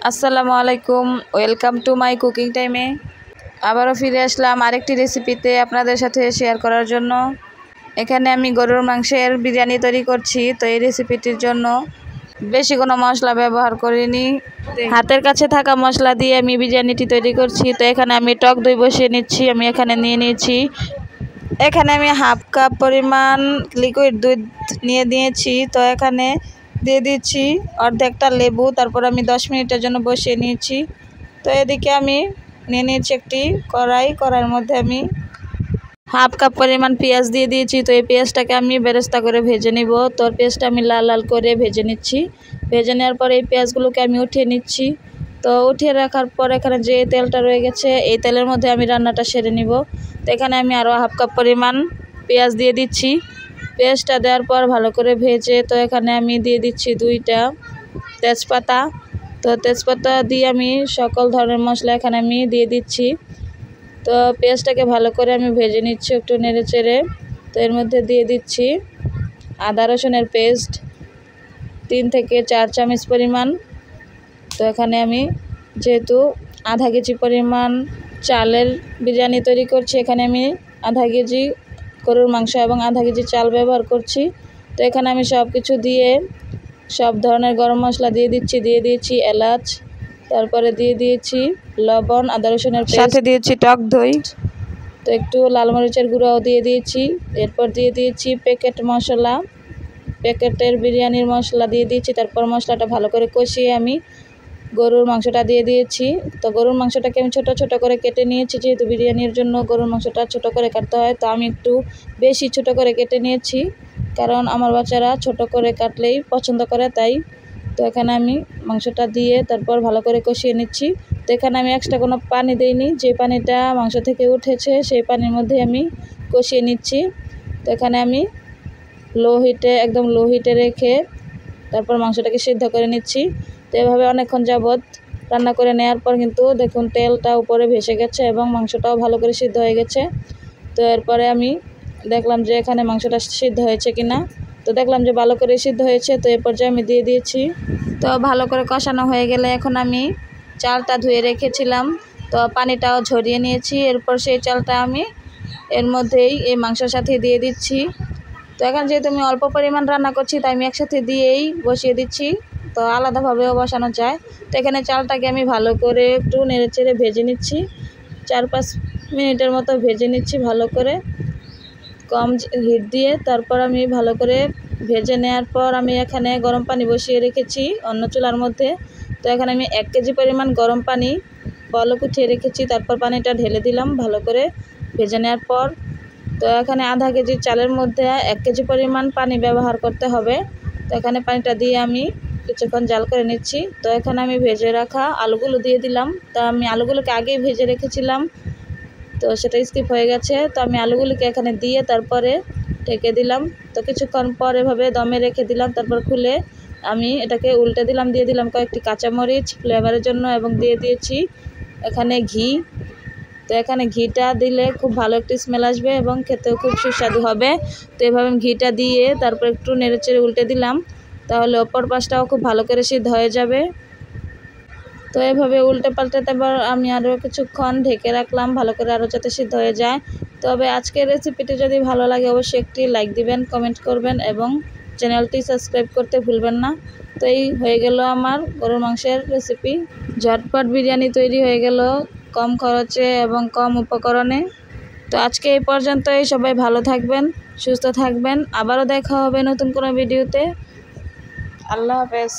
আসসালামু আলাইকুম, welcome to my cooking টাইমে। আবারও ফিরে আসলাম আরেকটি রেসিপিতে আপনাদের সাথে শেয়ার করার জন্য। এখানে আমি গরুর মাংসের বিরিয়ানি তৈরি করছি। তো এই রেসিপিটির জন্য বেশি কোনো মশলা ব্যবহার করিনি, হাতের কাছে থাকা মশলা দিয়ে আমি বিরিয়ানিটি তৈরি করছি। তো এখানে আমি টক দই বসিয়ে নিচ্ছি। আমি এখানে নিয়ে নিয়েছি, এখানে আমি হাফ কাপ পরিমাণ লিকুইড দুধ নিয়ে দিয়েছি। তো এখানে দিয়ে দিচ্ছি অর্ধেকটা লেবু। তারপর আমি 10 মিনিটের জন্য বসিয়ে নিয়েছি। তো এদিকে আমি নিয়ে নিয়েছি একটি কড়াইয়ের মধ্যে আমি হাফ কাপ পরিমাণ পেঁয়াজ দিয়ে দিয়েছি। তো এই পেঁয়াজটাকে আমি বেরেস্তা করে ভেজে নিব। তো পেঁয়াজটা আমি লাল লাল করে ভেজে নিচ্ছি। ভেজে নেওয়ার পরে এই পেঁয়াজগুলোকে আমি উঠিয়ে নিচ্ছি। তো উঠিয়ে রাখার পর এখানে যে তেলটা রয়ে গেছে এই তেলের মধ্যে আমি রান্নাটা সেরে নিব। তো এখানে আমি আরও হাফ কাপ পরিমাণ পেঁয়াজ দিয়ে দিচ্ছি। পেঁয়াজটা দেওয়ার পর ভালো করে ভেজে তো এখানে আমি দিয়ে দিচ্ছি 2টা তেজপাতা। তো তেজপাতা দিয়ে আমি সকল ধরনের মশলা এখানে আমি দিয়ে দিচ্ছি। তো পেঁয়াজটাকে ভালো করে আমি ভেজে নিচ্ছি একটু নেড়ে চেড়ে। তো এর মধ্যে দিয়ে দিচ্ছি আদা রসুনের পেস্ট 3 থেকে 4 চামচ পরিমাণ। তো এখানে আমি যেহেতু আধা কেজি পরিমাণ চালের বিরিয়ানি তৈরি করছি, এখানে আমি আধা কেজি গরুর মাংস এবং আধা কেজি চাল ব্যবহার করছি। তো এখানে আমি সব কিছু দিয়ে সব ধরনের গরম মশলা দিয়ে দিয়েছি এলাচ, তারপরে দিয়ে দিয়েছি লবণ, আদা রসুনের পেস্ট, সাথে দিয়েছি টক দই, তো একটু লাল মরিচের গুঁড়াও দিয়ে দিয়েছি। এরপর দিয়ে দিয়েছি প্যাকেটের বিরিয়ানির মশলা দিয়ে দিয়েছি। তারপর মশলাটা ভালো করে কষিয়ে আমি গরুর মাংসটা দিয়ে দিয়েছি। তো গরুর মাংসটাকে আমি ছোট ছোট করে কেটে নিয়েছি, যেহেতু বিরিয়ানির জন্য গরুর মাংসটা ছোট করে কাটতে হয়। তো আমি একটু বেশি ছোট করে কেটে নিয়েছি, কারণ আমার বাচ্চারা ছোট করে কাটলেই পছন্দ করে, তাই। তো এখানে আমি মাংসটা দিয়ে তারপর ভালো করে কষিয়ে নিচ্ছি। তো এখানে আমি এক্সট্রা কোনো পানি দিইনি, যে পানিটা মাংস থেকে উঠেছে সেই পানির মধ্যে আমি কষিয়ে নিচ্ছি। তো এখানে আমি একদম লো হিটে রেখে তারপর মাংসটাকে সিদ্ধ করে নিচ্ছি। তো এভাবে অনেকক্ষণ যাবৎ রান্না করে নেওয়ার পর কিন্তু দেখুন তেলটা উপরে ভেসে গেছে এবং মাংসটাও ভালো করে সিদ্ধ হয়ে গেছে। তো এরপরে আমি দেখলাম যে এখানে মাংসটা সিদ্ধ হয়েছে কিনা। তো দেখলাম যে ভালো করে সিদ্ধ হয়েছে। তো এর পর্যায়ে আমি দিয়ে দিয়েছি। তো ভালো করে কষানো হয়ে গেলে এখন আমি চালটা ধুয়ে রেখেছিলাম, তো পানিটাও ঝরিয়ে নিয়েছি। এরপর সেই চালটা আমি এর মধ্যেই এই মাংসের সাথে দিয়ে দিচ্ছি। তো এখন যেহেতু আমি অল্প পরিমাণ রান্না করছি, তাই আমি একসাথে দিয়েই বসিয়ে দিচ্ছি। তো আলাদাভাবেও বসানো যায়। তো এখানে চালটাকে আমি ভালো করে একটু নেড়ে চেড়ে ভেজে নিচ্ছি, 4-5 মিনিটের মতো ভেজে নিচ্ছি ভালো করে কম হিট দিয়ে। তারপর আমি ভালো করে ভেজে নেওয়ার পর আমি এখানে গরম পানি বসিয়ে রেখেছি অন্য চুলার মধ্যে। তো এখানে আমি 1 কেজি পরিমাণ গরম পানি বলক উঠিয়ে রেখেছি। তারপর পানিটা ঢেলে দিলাম ভালো করে ভেজে নেওয়ার পর। তো এখানে আধা কেজি চালের মধ্যে 1 কেজি পরিমাণ পানি ব্যবহার করতে হবে। তো এখানে পানিটা দিয়ে আমি কিছুক্ষণ জাল করে নিচ্ছি। তো এখানে আমি ভেজে রাখা আলুগুলো দিয়ে দিলাম। তো আমি আলুগুলোকে আগেই ভেজে রেখেছিলাম, তো সেটা স্কিপ হয়ে গেছে। তো আমি আলুগুলোকে এখানে দিয়ে তারপরে ঢেকে দিলাম। তো কিছুক্ষণ পর এভাবে দমে রেখে দিলাম। তারপর খুলে আমি এটাকে উল্টে দিলাম, দিয়ে দিলাম কয়েকটি কাঁচামরিচ ফ্লেভারের জন্য এবং দিয়ে দিয়েছি এখানে ঘি। তো এখানে ঘিটা দিলে খুব ভালো একটি স্মেল আসবে এবং খেতেও খুব সুস্বাদু হবে। তো এভাবে ঘিটা দিয়ে তারপর একটু নেড়েচেড়ে উল্টে দিলাম, তাহলে অপর পাশটাও খুব ভালো করে সিদ্ধ হয়ে যাবে। তো এভাবে উল্টে পাল্টে তারপর আমি আরও কিছুক্ষণ ঢেকে রাখলাম ভালো করে আরও যাতে সিদ্ধ হয়ে যায়। তবে আজকের রেসিপিটি যদি ভালো লাগে অবশ্যই একটি লাইক দিবেন, কমেন্ট করবেন এবং চ্যানেলটি সাবস্ক্রাইব করতে ভুলবেন না। তো এই হয়ে গেল আমার গরুর মাংসের রেসিপি। ঝটপট বিরিয়ানি তৈরি হয়ে গেল কম খরচে এবং কম উপকরণে। তো আজকে এই পর্যন্তই। সবাই ভালো থাকবেন, সুস্থ থাকবেন। আবারও দেখা হবে নতুন কোনো ভিডিওতে। আল্লাহ হাফেজ।